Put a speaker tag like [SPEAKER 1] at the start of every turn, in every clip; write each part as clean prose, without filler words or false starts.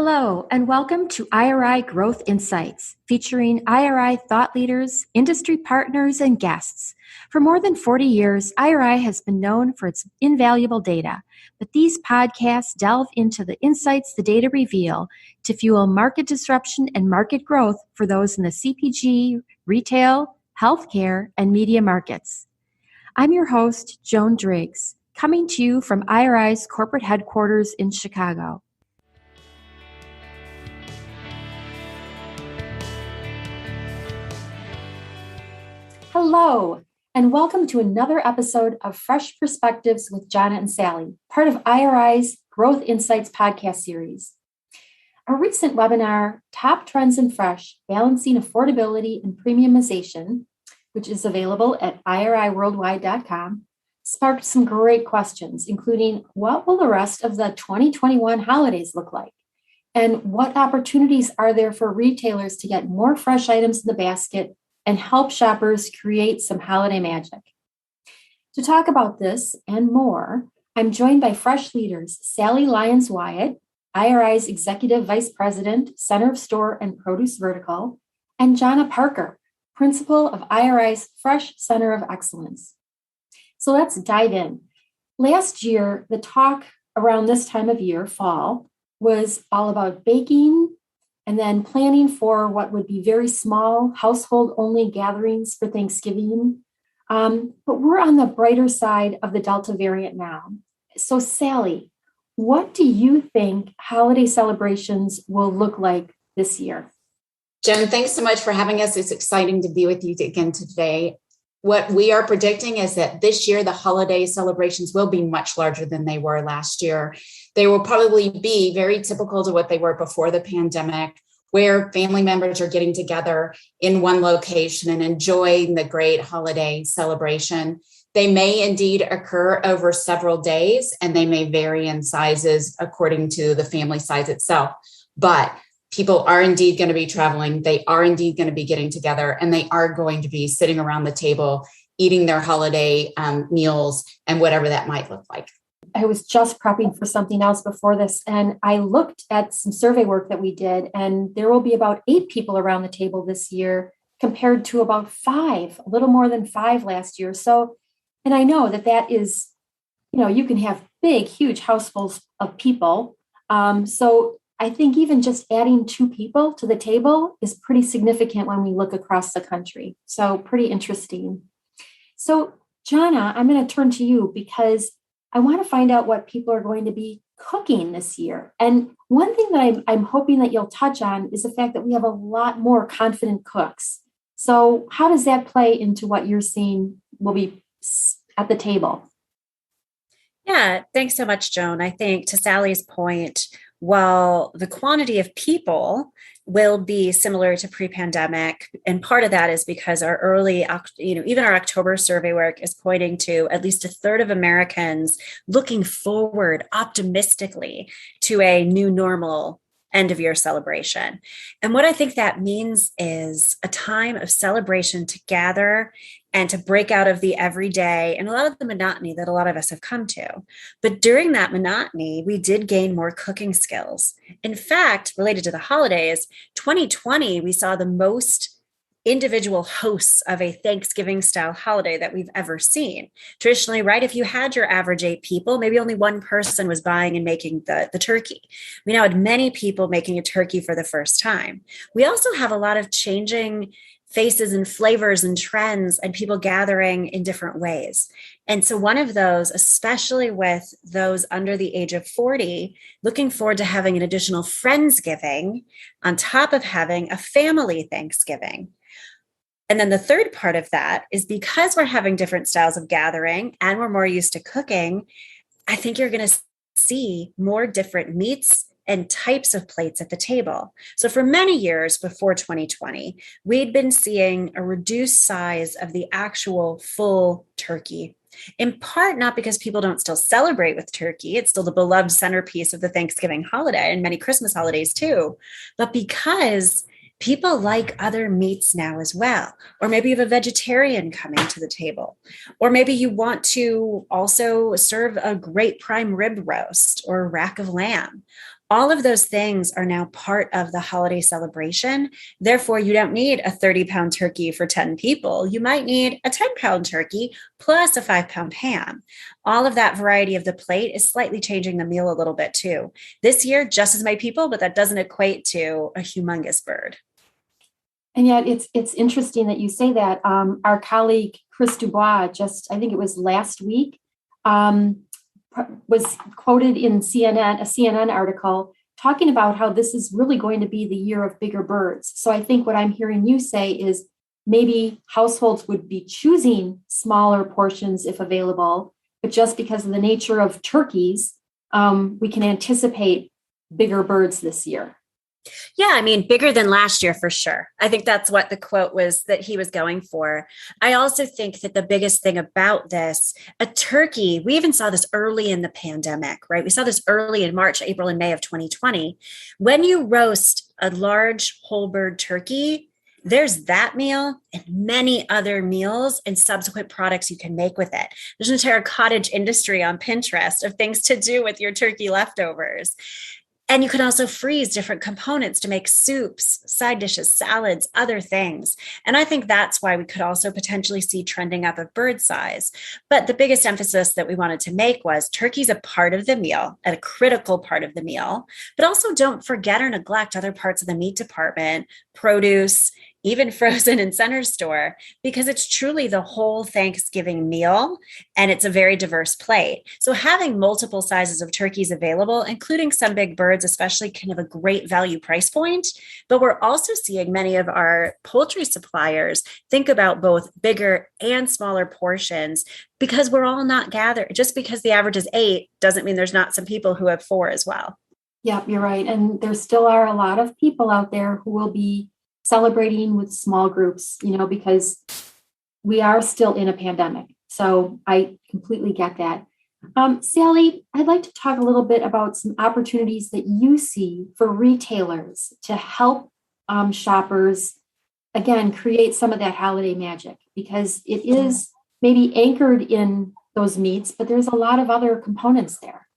[SPEAKER 1] Hello, and welcome to IRI Growth Insights, featuring IRI thought leaders, industry partners, and guests. For more than 40 years, IRI has been known for its invaluable data, but these podcasts delve into the insights the data reveal to fuel market disruption and market growth for those in the CPG, retail, healthcare, and media markets. I'm your host, Joan Driggs, coming to you from IRI's corporate headquarters in Chicago. Hello, and welcome to another episode of Fresh Perspectives with Jonna and Sally, part of IRI's Growth Insights podcast series. Our recent webinar, Top Trends in Fresh, Balancing Affordability and Premiumization, which is available at iriworldwide.com, sparked some great questions, including what will the rest of the 2021 holidays look like? And what opportunities are there for retailers to get more fresh items in the basket and help shoppers create some holiday magic? To talk about this and more, I'm joined by fresh leaders Sally Lyons Wyatt, IRI's Executive Vice President, Center of Store and Produce Vertical, and Jonna Parker, Principal of IRI's Fresh Center of Excellence. So let's dive in. Last year, the talk around this time of year, fall, was all about baking and then planning for what would be very small household-only gatherings for Thanksgiving. But we're on the brighter side of the Delta variant now. So Sally, what do you think holiday celebrations will look like this year?
[SPEAKER 2] Jen, thanks so much for having us. It's exciting to be with you again today. What we are predicting is that this year, the holiday celebrations will be much larger than they were last year. They will probably be very typical to what they were before the pandemic, where family members are getting together in one location and enjoying the great holiday celebration. They may indeed occur over several days, and they may vary in sizes according to the family size itself. But people are indeed going to be traveling. They are indeed going to be getting together, and they are going to be sitting around the table, eating their holiday meals and whatever that might look like.
[SPEAKER 1] I was just prepping for something else before this, and I looked at some survey work that we did, and there will be about 8 people around the table this year compared to about 5, a little more than 5 last year. So, and I know that is, you can have big, huge households of people. So I think even just adding 2 people to the table is pretty significant when we look across the country. So pretty interesting. So Jonna, I'm going to turn to you because I want to find out what people are going to be cooking this year. And one thing that I'm hoping that you'll touch on is the fact that we have a lot more confident cooks. So how does that play into what you're seeing will be at the table?
[SPEAKER 3] Yeah, thanks so much, Joan. I think to Sally's point, while the quantity of people will be similar to pre-pandemic, and part of that is because our early, even our October survey work is pointing to at least 1/3 of Americans looking forward optimistically to a new normal end of year celebration. And what I think that means is a time of celebration to gather and to break out of the everyday and a lot of the monotony that a lot of us have come to. But during that monotony, we did gain more cooking skills. In fact, related to the holidays, 2020, we saw the most individual hosts of a Thanksgiving style holiday that we've ever seen. Traditionally, right, if you had your average 8 people, maybe only one person was buying and making the turkey. We now had many people making a turkey for the first time. We also have a lot of changing faces and flavors and trends and people gathering in different ways. And so one of those, especially with those under the age of 40, looking forward to having an additional Friendsgiving on top of having a family Thanksgiving. And then the third part of that is because we're having different styles of gathering and we're more used to cooking, I think you're going to see more different meats and types of plates at the table. So for many years before 2020, we'd been seeing a reduced size of the actual full turkey. In part, not because people don't still celebrate with turkey. It's still the beloved centerpiece of the Thanksgiving holiday and many Christmas holidays too, but because people like other meats now as well. Or maybe you have a vegetarian coming to the table. Or maybe you want to also serve a great prime rib roast or a rack of lamb. All of those things are now part of the holiday celebration. Therefore, you don't need a 30-pound turkey for 10 people. You might need a 10-pound turkey plus a 5-pound ham. All of that variety of the plate is slightly changing the meal a little bit too. This year, just as many people, but that doesn't equate to a humongous bird.
[SPEAKER 1] And yet it's interesting that you say that. Our colleague, Chris Dubois, I think it was last week, was quoted in a CNN article, talking about how this is really going to be the year of bigger birds. So I think what I'm hearing you say is maybe households would be choosing smaller portions if available, but just because of the nature of turkeys, we can anticipate bigger birds this year.
[SPEAKER 3] Yeah, I mean, bigger than last year for sure. I think that's what the quote was that he was going for. I also think that the biggest thing about this, a turkey, we even saw this early in the pandemic, right? We saw this early in March, April, and May of 2020. When you roast a large whole bird turkey, there's that meal and many other meals and subsequent products you can make with it. There's an entire cottage industry on Pinterest of things to do with your turkey leftovers. And you can also freeze different components to make soups, side dishes, salads, other things. And I think that's why we could also potentially see trending up of bird size. But the biggest emphasis that we wanted to make was turkey's a part of the meal, a critical part of the meal, but also don't forget or neglect other parts of the meat department, produce, even frozen and center store, because it's truly the whole Thanksgiving meal and it's a very diverse plate. So having multiple sizes of turkeys available, including some big birds, especially, can have a great value price point. But we're also seeing many of our poultry suppliers think about both bigger and smaller portions because we're all not gathered. Just because the average is 8 doesn't mean there's not some people who have 4 as well.
[SPEAKER 1] Yep, you're right. And there still are a lot of people out there who will be celebrating with small groups, because we are still in a pandemic. So I completely get that. Sally, I'd like to talk a little bit about some opportunities that you see for retailers to help shoppers, again, create some of that holiday magic, because it is maybe anchored in those meats, but there's a lot of other components there.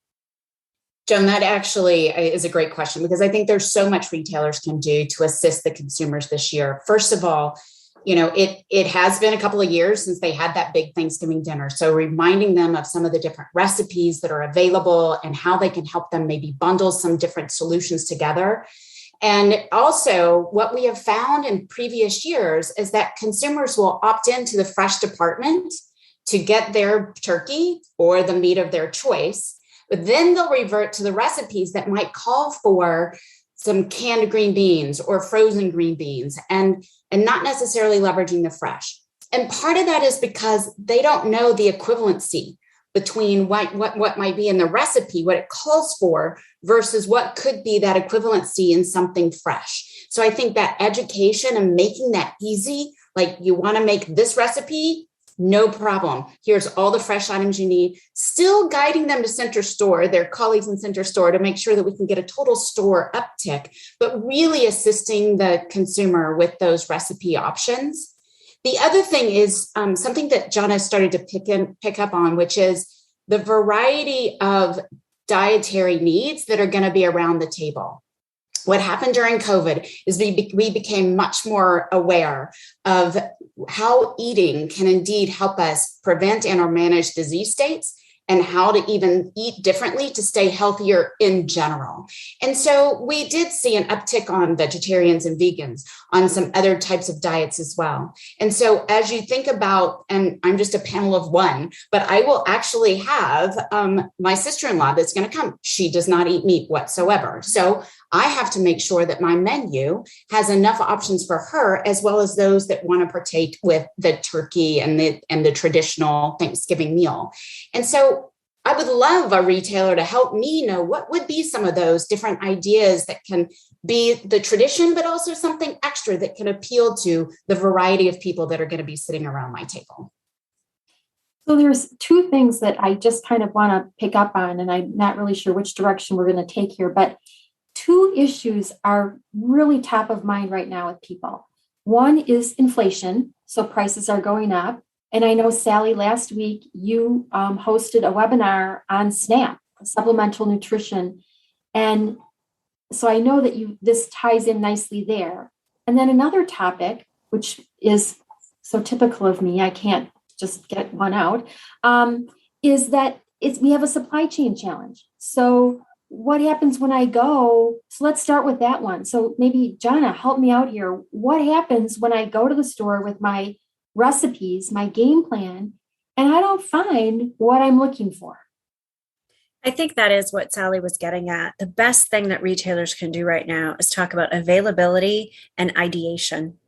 [SPEAKER 2] Joan, that actually is a great question, because I think there's so much retailers can do to assist the consumers this year. First of all, it has been a couple of years since they had that big Thanksgiving dinner. So reminding them of some of the different recipes that are available and how they can help them maybe bundle some different solutions together. And also what we have found in previous years is that consumers will opt into the fresh department to get their turkey or the meat of their choice. But then they'll revert to the recipes that might call for some canned green beans or frozen green beans and not necessarily leveraging the fresh. And part of that is because they don't know the equivalency between what might be in the recipe, what it calls for, versus what could be that equivalency in something fresh. So I think that education and making that easy, like you want to make this recipe, no problem. Here's all the fresh items you need. Still guiding them to center store, their colleagues in center store, to make sure that we can get a total store uptick, but really assisting the consumer with those recipe options. The other thing is something that Jonna started to pick up on, which is the variety of dietary needs that are going to be around the table. What happened during COVID is we became much more aware of how eating can indeed help us prevent and or manage disease states, and how to even eat differently to stay healthier in general. And so we did see an uptick on vegetarians and vegans, on some other types of diets as well. And so as you think about, and I'm just a panel of one, but I will actually have my sister-in-law that's going to come. She does not eat meat whatsoever. So I have to make sure that my menu has enough options for her, as well as those that want to partake with the turkey and the traditional Thanksgiving meal. And so I would love a retailer to help me know what would be some of those different ideas that can be the tradition, but also something extra that can appeal to the variety of people that are going to be sitting around my table.
[SPEAKER 1] So there's 2 things that I just kind of want to pick up on, and I'm not really sure which direction we're going to take here, but 2 issues are really top of mind right now with people. One is inflation. So prices are going up. And I know, Sally, last week you hosted a webinar on SNAP, supplemental nutrition. And so I know that this ties in nicely there. And then another topic, which is so typical of me, I can't just get one out, is that we have a supply chain challenge. So what happens when I go? So let's start with that one. So maybe Jonna, help me out here. What happens when I go to the store with my recipes, my game plan, and I don't find what I'm looking for?
[SPEAKER 3] I think that is what Sally was getting at. The best thing that retailers can do right now is talk about availability and ideation.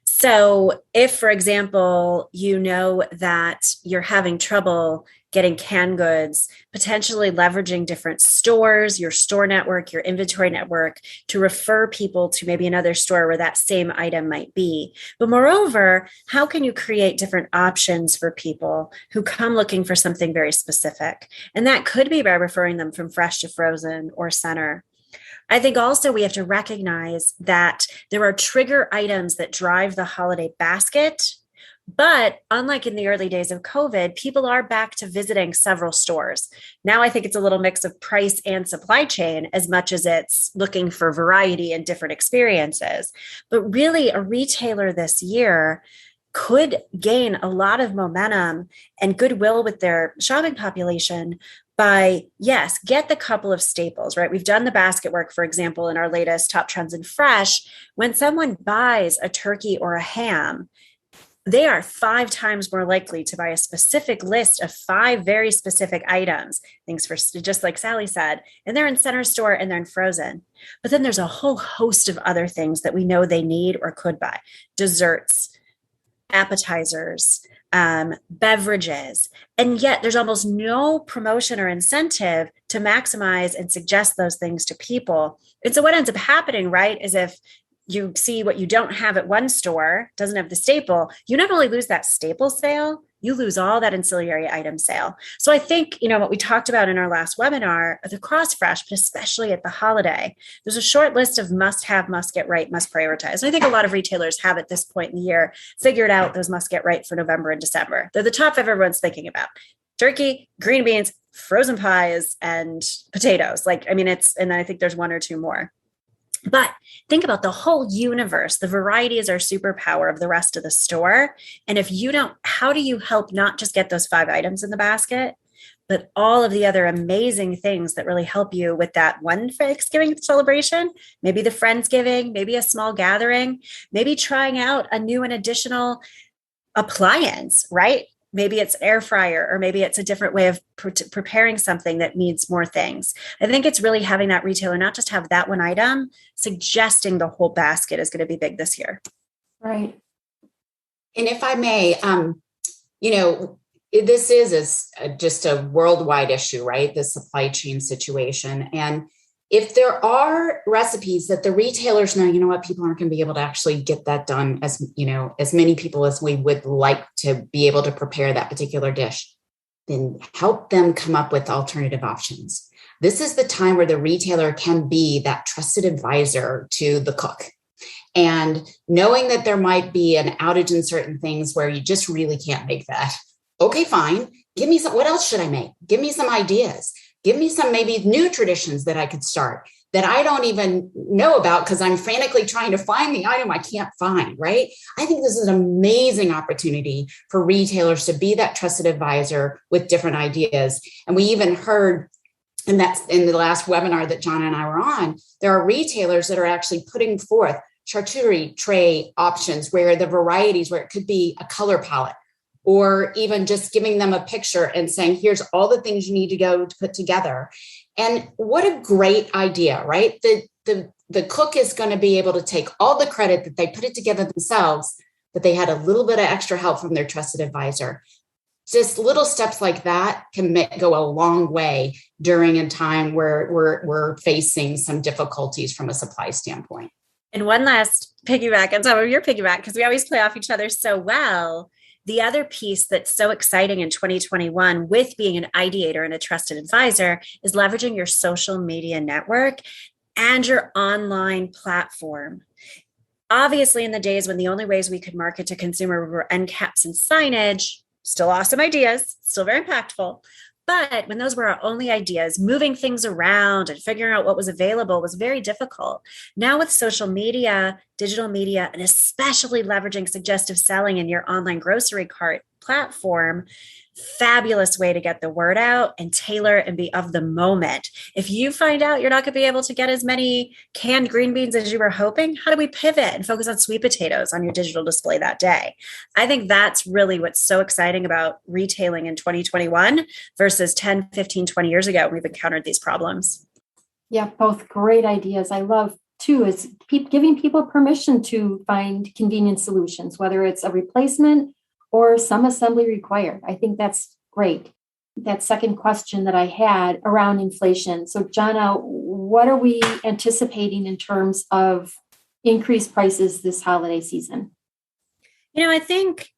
[SPEAKER 3] So if, for example, you know that you're having trouble getting canned goods, potentially leveraging different stores, your store network, your inventory network, to refer people to maybe another store where that same item might be. But moreover, how can you create different options for people who come looking for something very specific? And that could be by referring them from fresh to frozen or center. I think also we have to recognize that there are trigger items that drive the holiday basket. But unlike in the early days of COVID, people are back to visiting several stores. Now I think it's a little mix of price and supply chain as much as it's looking for variety and different experiences. But really, a retailer this year could gain a lot of momentum and goodwill with their shopping population by, yes, get the couple of staples, right? We've done the basket work, for example, in our latest Top Trends in Fresh. When someone buys a turkey or a ham, they are 5 times more likely to buy a specific list of 5 very specific items, things for just like Sally said, and they're in center store and they're in frozen. But then there's a whole host of other things that we know they need or could buy: desserts, appetizers, beverages. And yet there's almost no promotion or incentive to maximize and suggest those things to people. And so what ends up happening, right, is if you see what you don't have at one store, doesn't have the staple, you not only lose that staple sale, you lose all that ancillary item sale. So I think, what we talked about in our last webinar, the cross fresh, but especially at the holiday, there's a short list of must have, must get right, must prioritize. And I think a lot of retailers have at this point in the year figured out those must get right for November and December. They're the top 5 everyone's thinking about: turkey, green beans, frozen pies, and potatoes. And I think there's 1 or 2 more. But think about the whole universe. The variety is our superpower of the rest of the store. And if you don't, how do you help not just get those 5 items in the basket, but all of the other amazing things that really help you with that one Thanksgiving celebration, maybe the Friendsgiving, maybe a small gathering, maybe trying out a new and additional appliance, right? Maybe it's air fryer, or maybe it's a different way of preparing something that needs more things. I think it's really having that retailer not just have that one item, suggesting the whole basket is going to be big this year.
[SPEAKER 1] Right.
[SPEAKER 2] And if I may, this is just a worldwide issue, right? The supply chain situation. And if there are recipes that the retailers know, people aren't going to be able to actually get that done as many people as we would like to be able to prepare that particular dish, then help them come up with alternative options. This is the time where the retailer can be that trusted advisor to the cook. And knowing that there might be an outage in certain things where you just really can't make that. Okay, fine. Give me some. What else should I make? Give me some ideas. Give me some maybe new traditions that I could start that I don't even know about because I'm frantically trying to find the item I can't find, right? I think this is an amazing opportunity for retailers to be that trusted advisor with different ideas. And we even heard, and that's in the last webinar that Jonna and I were on, there are retailers that are actually putting forth charcuterie tray options where the varieties, where it could be a color palette, or even just giving them a picture and saying, here's all the things you need to go to put together. And what a great idea, right? The cook is going to be able to take all the credit that they put it together themselves, but they had a little bit of extra help from their trusted advisor. Just little steps like that can go a long way during a time where we're facing some difficulties from a supply standpoint.
[SPEAKER 3] And one last piggyback on top of your piggyback, because we always play off each other so well. The other piece that's so exciting in 2021 with being an ideator and a trusted advisor is leveraging your social media network and your online platform. Obviously, in the days when the only ways we could market to consumer were end caps and signage, still awesome ideas, still very impactful. But when those were our only ideas, moving things around and figuring out what was available was very difficult. Now with social media, digital media, and especially leveraging suggestive selling in your online grocery cart platform, fabulous way to get the word out and tailor and be of the moment. If you find out you're not going to be able to get as many canned green beans as you were hoping, how do we pivot and focus on sweet potatoes on your digital display that day? I think that's really what's so exciting about retailing in 2021 versus 10, 15, 20 years ago. We've encountered these problems.
[SPEAKER 1] Yeah, both great ideas. I love too is giving people permission to find convenient solutions, whether it's a replacement or some assembly required. I think that's great. That second question that I had around inflation. So, Jonna, what are we anticipating in terms of increased prices this holiday season?
[SPEAKER 3] I think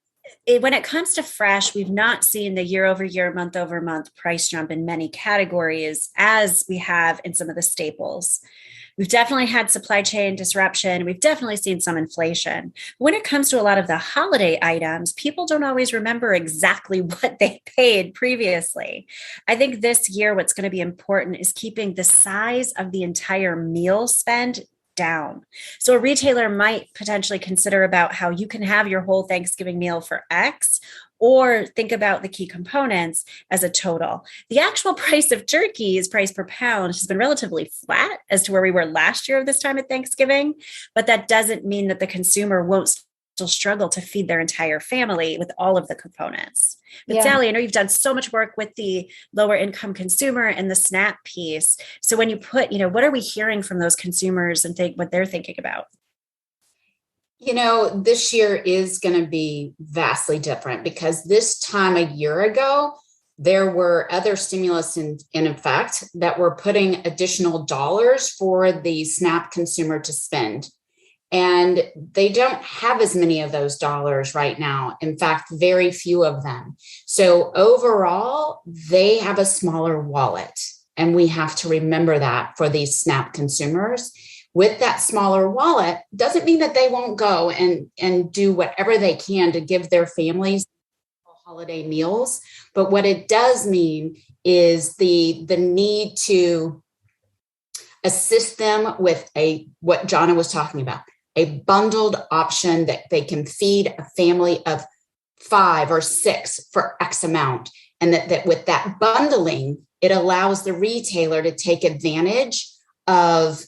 [SPEAKER 3] when it comes to fresh, we've not seen the year over year, month over month price jump in many categories as we have in some of the staples. We've definitely had supply chain disruption. We've definitely seen some inflation. When it comes to a lot of the holiday items, people don't always remember exactly what they paid previously. I think this year, what's going to be important is keeping the size of the entire meal spend down. So a retailer might potentially consider about how you can have your whole Thanksgiving meal for X, or think about the key components as a total. The actual price of turkey's price per pound has been relatively flat as to where we were last year of this time at Thanksgiving, but that doesn't mean that the consumer won't still struggle to feed their entire family with all of the components. But yeah. Sally, I know you've done so much work with the lower income consumer and the SNAP piece. So when you put, what are we hearing from those consumers and think what they're thinking about?
[SPEAKER 2] This year is going to be vastly different because this time a year ago, there were other stimulus in effect that were putting additional dollars for the SNAP consumer to spend. And they don't have as many of those dollars right now. In fact, very few of them. So overall, they have a smaller wallet. And we have to remember that for these SNAP consumers. With that smaller wallet, doesn't mean that they won't go and do whatever they can to give their families holiday meals. But what it does mean is the need to assist them with what Jonna was talking about, a bundled option that they can feed a family of 5 or 6 for X amount. And that with that bundling, it allows the retailer to take advantage of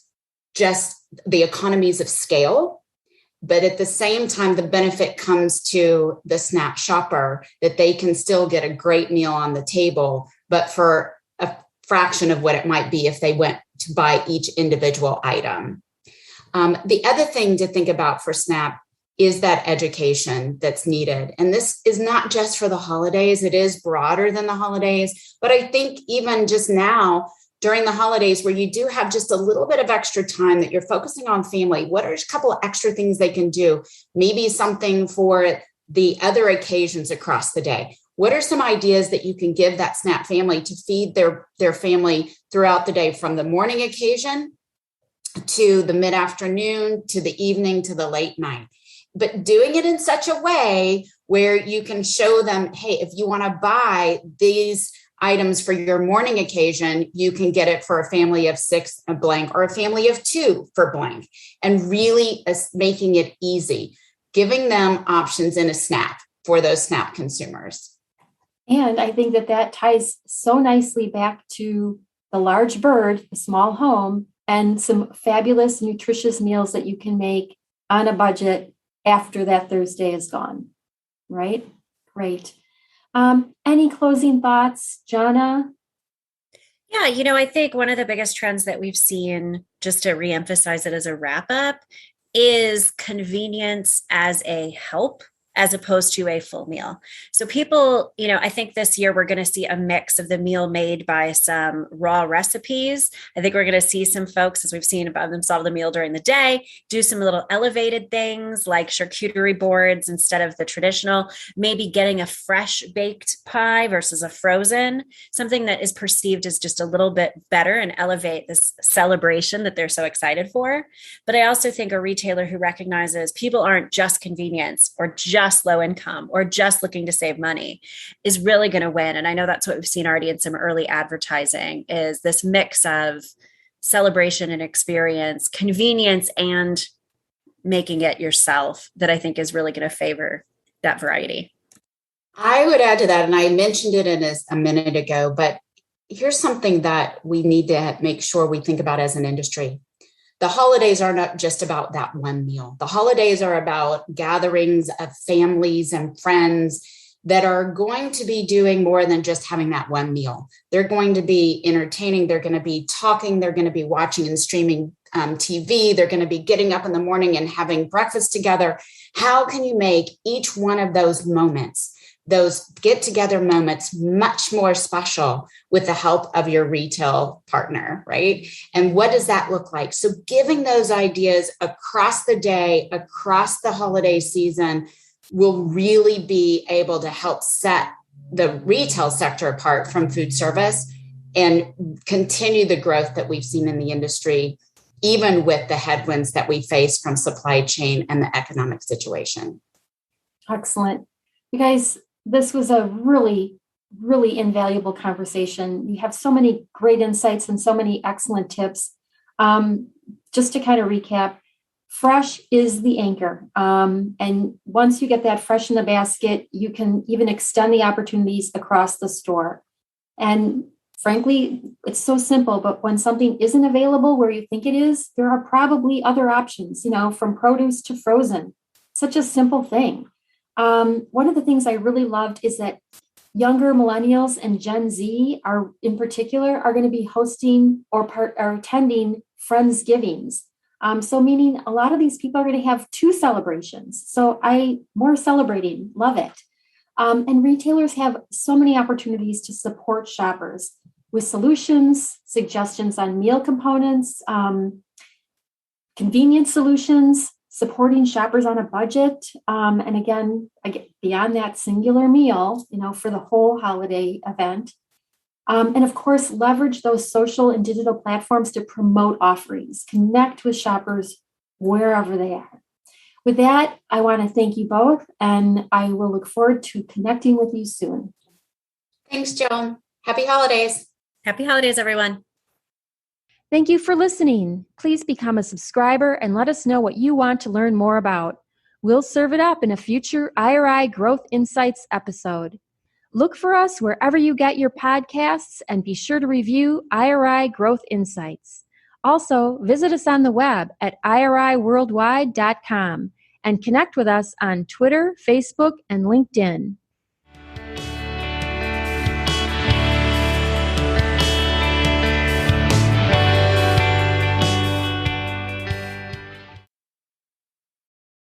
[SPEAKER 2] just the economies of scale. But at the same time, the benefit comes to the SNAP shopper that they can still get a great meal on the table, but for a fraction of what it might be if they went to buy each individual item. The other thing to think about for SNAP is that education that's needed. And this is not just for the holidays. It is broader than the holidays. But I think even just now, during the holidays where you do have just a little bit of extra time that you're focusing on family, what are a couple of extra things they can do? Maybe something for the other occasions across the day. What are some ideas that you can give that SNAP family to feed their family throughout the day, from the morning occasion to the mid-afternoon, to the evening, to the late night? But doing it in such a way where you can show them, hey, if you want to buy these items for your morning occasion, you can get it for a family of 6 a blank, or a family of 2 for blank, and really making it easy, giving them options in a SNAP for those SNAP consumers.
[SPEAKER 1] And I think that ties so nicely back to the large bird, the small home, and some fabulous, nutritious meals that you can make on a budget after that Thursday is gone, right? Great. Any closing thoughts, Jonna?
[SPEAKER 3] Yeah, I think one of the biggest trends that we've seen, just to reemphasize it as a wrap up, is convenience as a help as opposed to a full meal. So people, I think this year we're going to see a mix of the meal made by some raw recipes. I think we're going to see some folks, as we've seen about them solve the meal during the day, do some little elevated things like charcuterie boards instead of the traditional, maybe getting a fresh baked pie versus a frozen, something that is perceived as just a little bit better and elevate this celebration that they're so excited for. But I also think a retailer who recognizes people aren't just convenience or just just low income or just looking to save money is really going to win. And I know that's what we've seen already in some early advertising, is this mix of celebration and experience, convenience, and making it yourself, that I think is really going to favor that variety.
[SPEAKER 2] I would add to that, and I mentioned it a minute ago, but here's something that we need to make sure we think about as an industry. The holidays are not just about that one meal. The holidays are about gatherings of families and friends that are going to be doing more than just having that one meal. They're going to be entertaining. They're going to be talking. They're going to be watching and streaming TV. They're going to be getting up in the morning and having breakfast together. How can you make each one of those moments, those get-together moments, much more special with the help of your retail partner, right? And what does that look like? So giving those ideas across the day, across the holiday season, will really be able to help set the retail sector apart from food service and continue the growth that we've seen in the industry, even with the headwinds that we face from supply chain and the economic situation.
[SPEAKER 1] Excellent. You guys, this was a really, really invaluable conversation. You have so many great insights and so many excellent tips. Just to kind of recap, fresh is the anchor. And once you get that fresh in the basket, you can even extend the opportunities across the store. And frankly, it's so simple, but when something isn't available where you think it is, there are probably other options, from produce to frozen. Such a simple thing. One of the things I really loved is that younger millennials and Gen Z are going to be hosting or attending Friendsgivings. So meaning a lot of these people are going to have two celebrations. So more celebrating, love it. And retailers have so many opportunities to support shoppers with solutions, suggestions on meal components, convenience solutions, supporting shoppers on a budget. And again, beyond that singular meal, for the whole holiday event. And of course, leverage those social and digital platforms to promote offerings, connect with shoppers wherever they are. With that, I want to thank you both, and I will look forward to connecting with you soon.
[SPEAKER 2] Thanks, Joan. Happy holidays.
[SPEAKER 3] Happy holidays, everyone.
[SPEAKER 1] Thank you for listening. Please become a subscriber and let us know what you want to learn more about. We'll serve it up in a future IRI Growth Insights episode. Look for us wherever you get your podcasts and be sure to review IRI Growth Insights. Also, visit us on the web at iriworldwide.com and connect with us on Twitter, Facebook, and LinkedIn.